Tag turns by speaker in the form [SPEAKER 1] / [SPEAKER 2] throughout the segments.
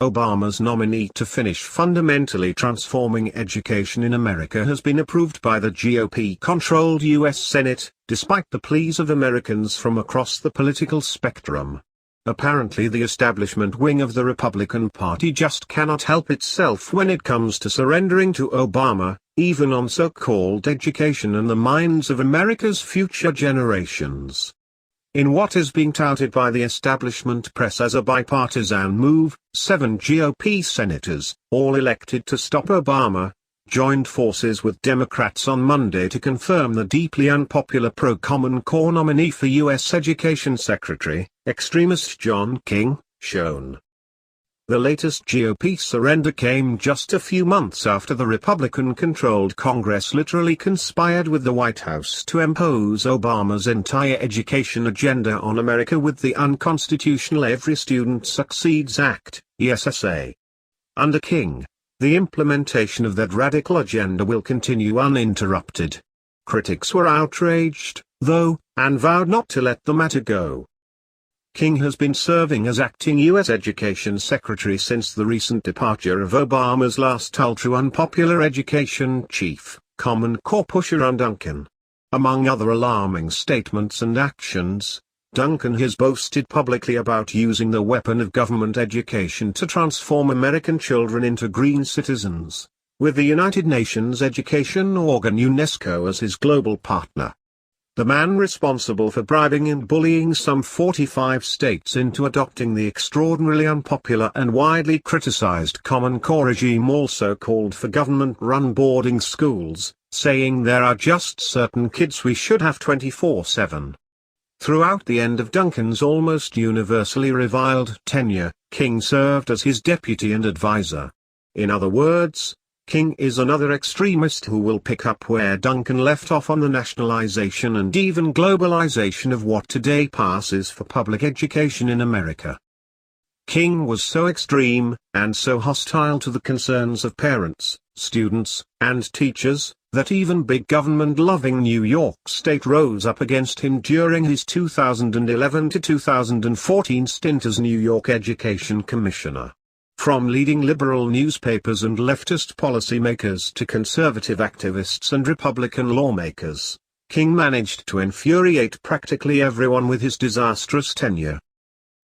[SPEAKER 1] Obama's nominee to finish fundamentally transforming education in America has been approved by the GOP-controlled U.S. Senate, despite the pleas of Americans from across the political spectrum. Apparently the establishment wing of the Republican Party just cannot help itself when it comes to surrendering to Obama, even on so-called education and the minds of America's future generations. In what is being touted by the establishment press as a bipartisan move, 7 GOP senators, all elected to stop Obama, joined forces with Democrats on Monday to confirm the deeply unpopular pro-Common Core nominee for U.S. Education Secretary, extremist John King, shown. The latest GOP surrender came just a few months after the Republican-controlled Congress literally conspired with the White House to impose Obama's entire education agenda on America with the unconstitutional Every Student Succeeds Act, ESSA. Under King, the implementation of that radical agenda will continue uninterrupted. Critics were outraged, though, and vowed not to let the matter go. King has been serving as acting U.S. Education Secretary since the recent departure of Obama's last ultra-unpopular education chief, Common Core pusher Duncan. Among other alarming statements and actions, Duncan has boasted publicly about using the weapon of government education to transform American children into green citizens, with the United Nations education organ UNESCO as his global partner. The man responsible for bribing and bullying some 45 states into adopting the extraordinarily unpopular and widely criticized Common Core regime also called for government-run boarding schools, saying there are just certain kids we should have 24/7. Throughout the end of Duncan's almost universally reviled tenure, King served as his deputy and advisor. In other words, King is another extremist who will pick up where Duncan left off on the nationalization and even globalization of what today passes for public education in America. King was so extreme, and so hostile to the concerns of parents, students, and teachers, that even big government-loving New York State rose up against him during his 2011 to 2014 stint as New York Education Commissioner. From leading liberal newspapers and leftist policymakers to conservative activists and Republican lawmakers, King managed to infuriate practically everyone with his disastrous tenure.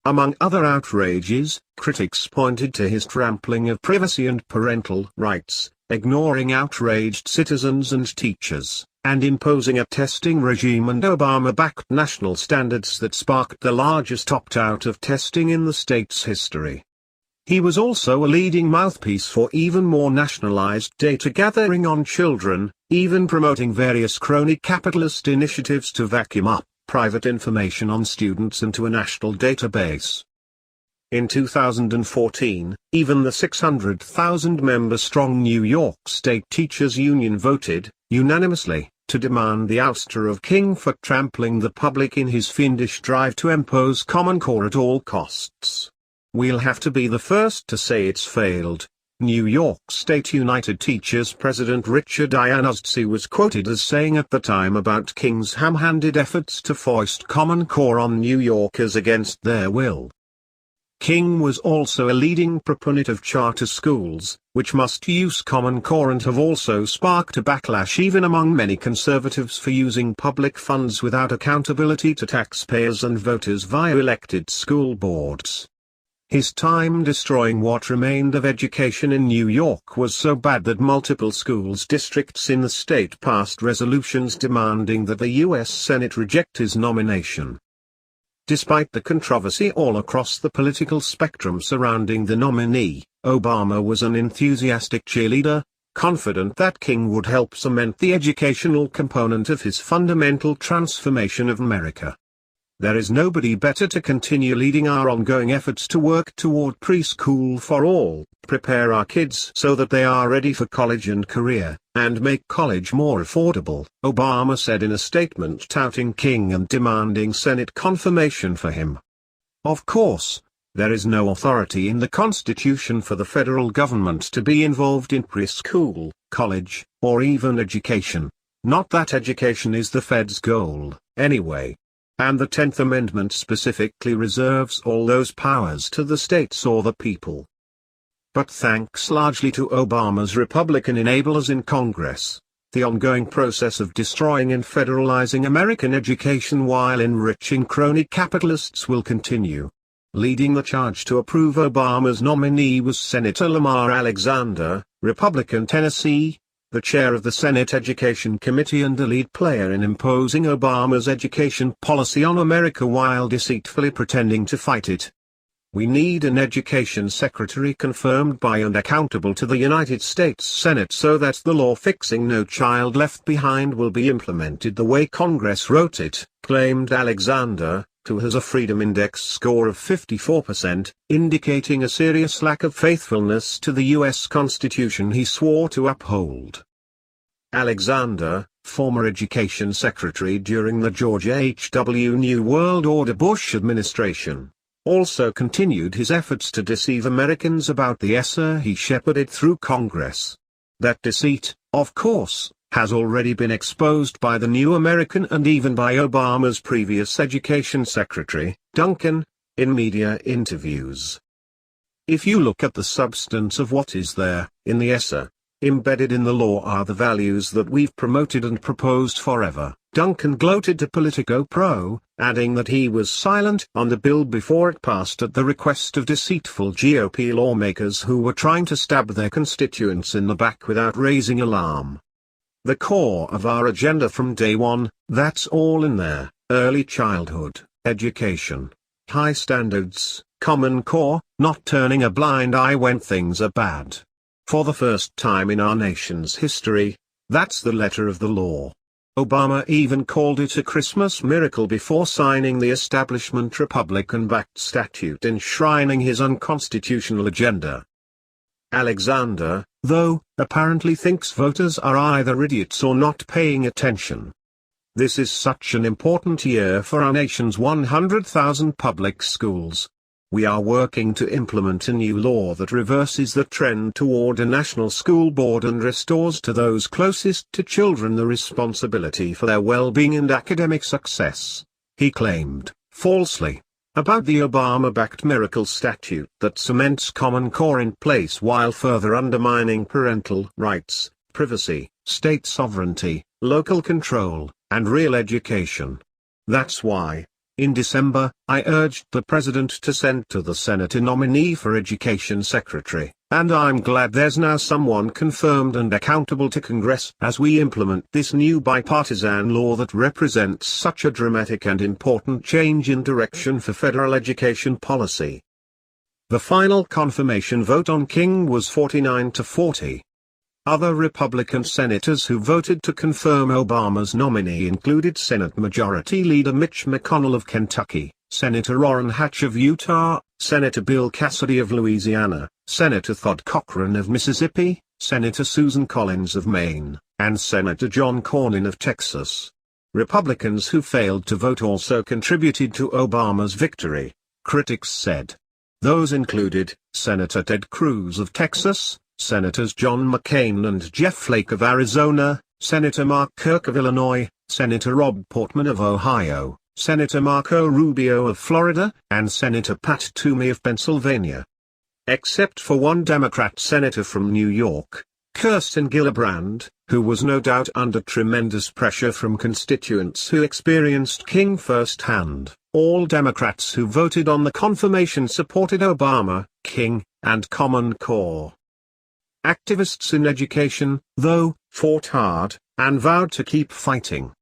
[SPEAKER 1] Among other outrages, critics pointed to his trampling of privacy and parental rights, ignoring outraged citizens and teachers, and imposing a testing regime and Obama-backed national standards that sparked the largest opt-out of testing in the state's history. He was also a leading mouthpiece for even more nationalized data gathering on children, even promoting various crony capitalist initiatives to vacuum up private information on students into a national database. In 2014, even the 600,000-member-strong New York State Teachers Union voted, unanimously, to demand the ouster of King for trampling the public in his fiendish drive to impose Common Core at all costs. We'll have to be the first to say it's failed. New York State United Teachers President Richard Iannuzzi was quoted as saying at the time about King's ham-handed efforts to foist Common Core on New Yorkers against their will. King was also a leading proponent of charter schools, which must use Common Core and have also sparked a backlash even among many conservatives for using public funds without accountability to taxpayers and voters via elected school boards. His time destroying what remained of education in New York was so bad that multiple schools districts in the state passed resolutions demanding that the U.S. Senate reject his nomination. Despite the controversy all across the political spectrum surrounding the nominee, Obama was an enthusiastic cheerleader, confident that King would help cement the educational component of his fundamental transformation of America. There is nobody better to continue leading our ongoing efforts to work toward preschool for all, prepare our kids so that they are ready for college and career, and make college more affordable, Obama said in a statement touting King and demanding Senate confirmation for him. Of course, there is no authority in the Constitution for the federal government to be involved in preschool, college, or even education. Not that education is the Fed's goal, anyway. And the 10th Amendment specifically reserves all those powers to the states or the people. But thanks largely to Obama's Republican enablers in Congress, the ongoing process of destroying and federalizing American education while enriching crony capitalists will continue. Leading the charge to approve Obama's nominee was Senator Lamar Alexander, Republican Tennessee, the chair of the Senate Education Committee and a lead player in imposing Obama's education policy on America while deceitfully pretending to fight it. We need an education secretary confirmed by and accountable to the United States Senate so that the law fixing No Child Left Behind will be implemented the way Congress wrote it, claimed Alexander, who has a Freedom Index score of 54%, indicating a serious lack of faithfulness to the U.S. Constitution he swore to uphold. Alexander, former Education Secretary during the George H.W. New World Order Bush administration, also continued his efforts to deceive Americans about the ESSA he shepherded through Congress. That deceit, of course, has already been exposed by the New American and even by Obama's previous Education Secretary, Duncan, in media interviews. If you look at the substance of what is there, in the ESSA, embedded in the law are the values that we've promoted and proposed forever, Duncan gloated to Politico Pro, adding that he was silent on the bill before it passed at the request of deceitful GOP lawmakers who were trying to stab their constituents in the back without raising alarm. The core of our agenda from day one, that's all in there: early childhood, education, high standards, Common Core, not turning a blind eye when things are bad. For the first time in our nation's history, that's the letter of the law. Obama even called it a Christmas miracle before signing the establishment Republican-backed statute enshrining his unconstitutional agenda. Alexander, though, apparently thinks voters are either idiots or not paying attention. This is such an important year for our nation's 100,000 public schools. We are working to implement a new law that reverses the trend toward a national school board and restores to those closest to children the responsibility for their well-being and academic success, he claimed, falsely, about the Obama-backed miracle statute that cements Common Core in place while further undermining parental rights, privacy, state sovereignty, local control, and real education. That's why, in December, I urged the President to send to the Senate a nominee for Education Secretary, and I'm glad there's now someone confirmed and accountable to Congress as we implement this new bipartisan law that represents such a dramatic and important change in direction for federal education policy. The final confirmation vote on King was 49-40. Other Republican senators who voted to confirm Obama's nominee included Senate Majority Leader Mitch McConnell of Kentucky, Senator Orrin Hatch of Utah, Senator Bill Cassidy of Louisiana, Senator Todd Cochran of Mississippi, Senator Susan Collins of Maine, and Senator John Cornyn of Texas. Republicans who failed to vote also contributed to Obama's victory, critics said. Those included Senator Ted Cruz of Texas, Senators John McCain and Jeff Flake of Arizona, Senator Mark Kirk of Illinois, Senator Rob Portman of Ohio, Senator Marco Rubio of Florida, and Senator Pat Toomey of Pennsylvania. Except for one Democrat senator from New York, Kirsten Gillibrand, who was no doubt under tremendous pressure from constituents who experienced King firsthand, all Democrats who voted on the confirmation supported Obama, King, and Common Core. Activists in education, though, fought hard, and vowed to keep fighting.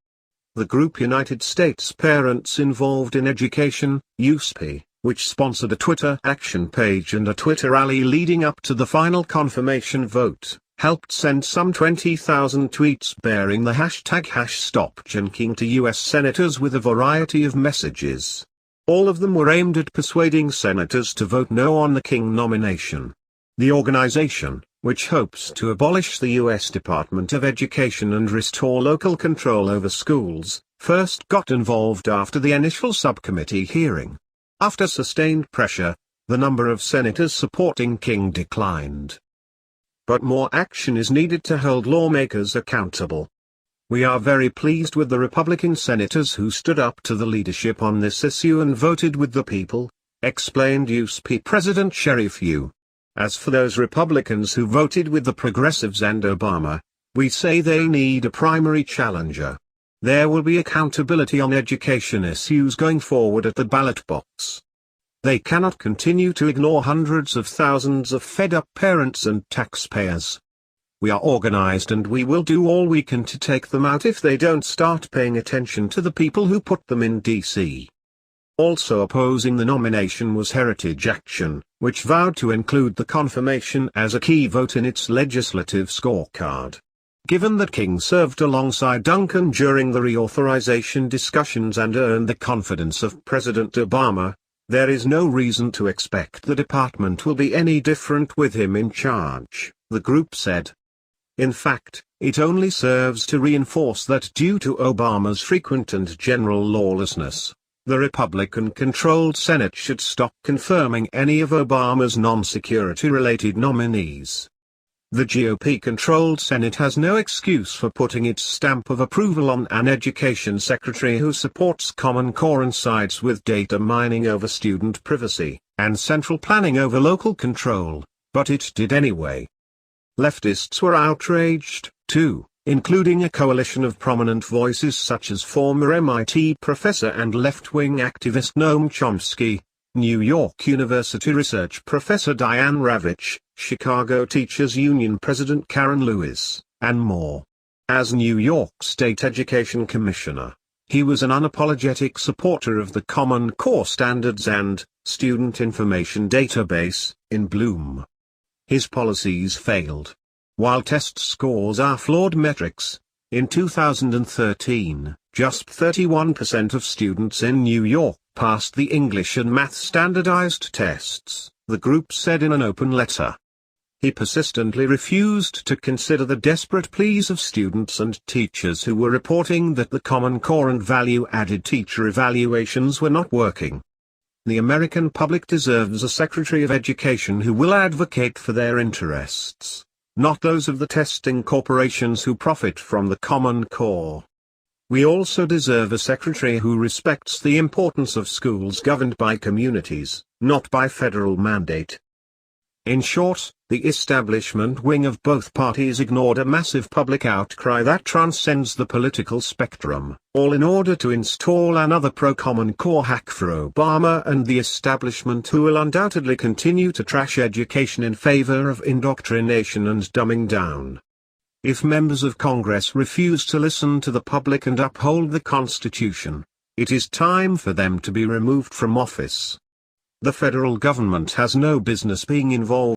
[SPEAKER 1] The group United States Parents Involved in Education, USP, which sponsored a Twitter action page and a Twitter rally leading up to the final confirmation vote, helped send some 20,000 tweets bearing the hashtag #StopJunking to U.S. senators with a variety of messages. All of them were aimed at persuading senators to vote no on the King nomination. The organization, which hopes to abolish the U.S. Department of Education and restore local control over schools, first got involved after the initial subcommittee hearing. After sustained pressure, the number of senators supporting King declined. But more action is needed to hold lawmakers accountable. We are very pleased with the Republican senators who stood up to the leadership on this issue and voted with the people, explained USP President Sheriff Yu. As for those Republicans who voted with the progressives and Obama, we say they need a primary challenger. There will be accountability on education issues going forward at the ballot box. They cannot continue to ignore hundreds of thousands of fed-up parents and taxpayers. We are organized and we will do all we can to take them out if they don't start paying attention to the people who put them in D.C. Also opposing the nomination was Heritage Action, which vowed to include the confirmation as a key vote in its legislative scorecard. Given that King served alongside Duncan during the reauthorization discussions and earned the confidence of President Obama, there is no reason to expect the department will be any different with him in charge, the group said. In fact, it only serves to reinforce that due to Obama's frequent and general lawlessness, the Republican-controlled Senate should stop confirming any of Obama's non-security-related nominees. The GOP-controlled Senate has no excuse for putting its stamp of approval on an education secretary who supports Common Core and sides with data mining over student privacy, and central planning over local control, but it did anyway. Leftists were outraged, too, including a coalition of prominent voices such as former MIT professor and left-wing activist Noam Chomsky, New York University research professor Diane Ravitch, Chicago Teachers Union President Karen Lewis, and more. As New York State Education Commissioner, he was an unapologetic supporter of the Common Core standards and Student Information Database, in Bloom. His policies failed. While test scores are flawed metrics, in 2013, just 31% of students in New York passed the English and Math standardized tests, the group said in an open letter. He persistently refused to consider the desperate pleas of students and teachers who were reporting that the Common Core and value-added teacher evaluations were not working. The American public deserves a Secretary of Education who will advocate for their interests, not those of the testing corporations who profit from the Common Core. We also deserve a secretary who respects the importance of schools governed by communities, not by federal mandate. In short, the establishment wing of both parties ignored a massive public outcry that transcends the political spectrum, all in order to install another pro-Common Core hack for Obama and the establishment who will undoubtedly continue to trash education in favor of indoctrination and dumbing down. If members of Congress refuse to listen to the public and uphold the Constitution, it is time for them to be removed from office. The federal government has no business being involved